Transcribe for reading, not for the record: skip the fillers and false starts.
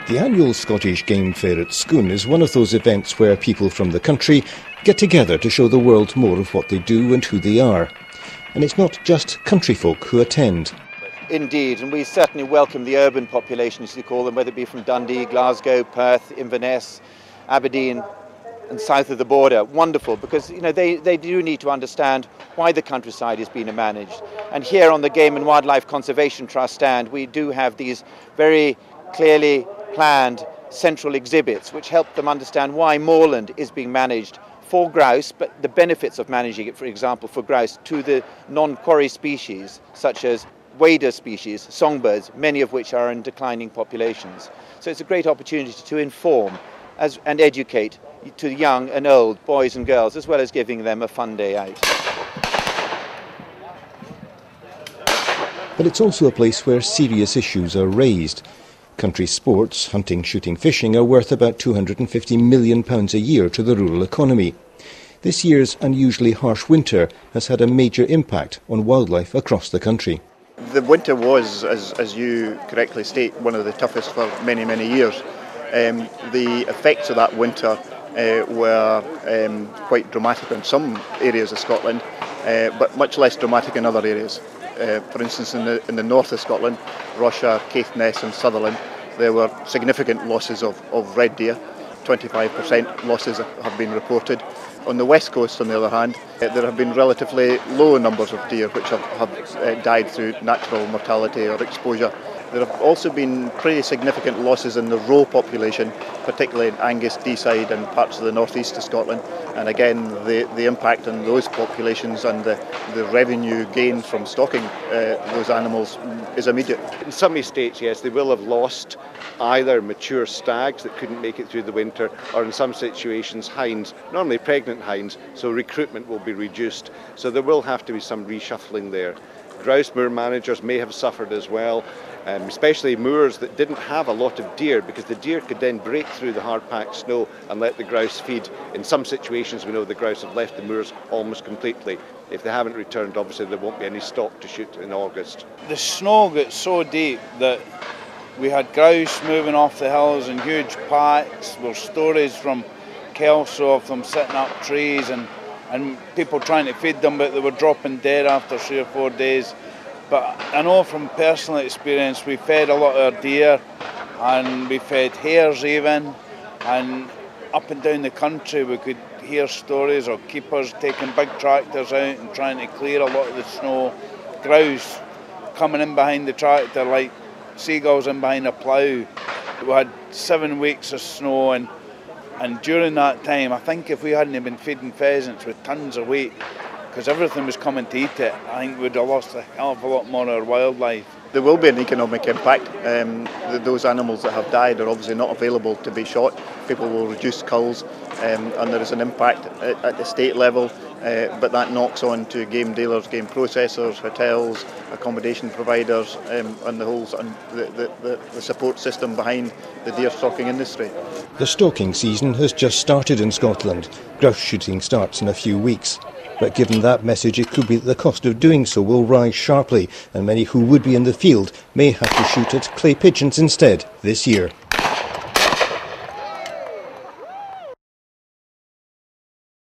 The annual Scottish Game Fair at Scone is one of those events where people from the country get together to show the world more of what they do and who they are. And it's not just country folk who attend. Indeed, and we certainly welcome the urban population, as you call them, whether it be from Dundee, Glasgow, Perth, Inverness, Aberdeen and south of the border. Wonderful, because they do need to understand why the countryside is being managed. And here on the Game and Wildlife Conservation Trust stand, we do have these very clearly planned central exhibits which help them understand why moorland is being managed for grouse, but the benefits of managing it, for example, for grouse to the non-quarry species such as wader species, songbirds, many of which are in declining populations. So it's a great opportunity to inform and educate to young and old, boys and girls, as well as giving them a fun day out. But it's also a place where serious issues are raised. Country sports, hunting, shooting, fishing, are worth about £250 million a year to the rural economy. This year's unusually harsh winter has had a major impact on wildlife across the country. The winter was, as you correctly state, one of the toughest for many, many years. The effects of that winter were quite dramatic in some areas of Scotland, but much less dramatic in other areas. For instance, in the north of Scotland, Russia, Caithness and Sutherland, there were significant losses of red deer. 25% losses have been reported. On the west coast, on the other hand, there have been relatively low numbers of deer which have died through natural mortality or exposure. There have also been pretty significant losses in the roe population, particularly in Angus, Deeside and parts of the northeast of Scotland. And again, the impact on those populations and the revenue gained from stocking those animals is immediate. In some estates, yes, they will have lost either mature stags that couldn't make it through the winter, or in some situations hinds, normally pregnant hinds, so recruitment will be reduced. So there will have to be some reshuffling there. Grouse moor managers may have suffered as well, especially moors that didn't have a lot of deer, because the deer could then break through the hard-packed snow and let the grouse feed. In some situations we know the grouse have left the moors almost completely. If they haven't returned, obviously there won't be any stock to shoot in August. The snow got so deep that we had grouse moving off the hills in huge packs. There were stories from Kelso of them sitting up trees and people trying to feed them, but they were dropping dead after 3 or 4 days. But I know from personal experience, we fed a lot of our deer and we fed hares even, and up and down the country we could hear stories of keepers taking big tractors out and trying to clear a lot of the snow. Grouse coming in behind the tractor like seagulls in behind a plough. We had 7 weeks of snow and during that time, I think if we hadn't been feeding pheasants with tons of weight, because everything was coming to eat it, I think we'd have lost a hell of a lot more of our wildlife. There will be an economic impact. Those animals that have died are obviously not available to be shot. People will reduce culls, and there is an impact at the state level, but that knocks on to game dealers, game processors, hotels, accommodation providers, and the support system behind the deer stalking industry. The stalking season has just started in Scotland. Grouse shooting starts in a few weeks. But given that message, it could be that the cost of doing so will rise sharply, and many who would be in the field may have to shoot at clay pigeons instead this year.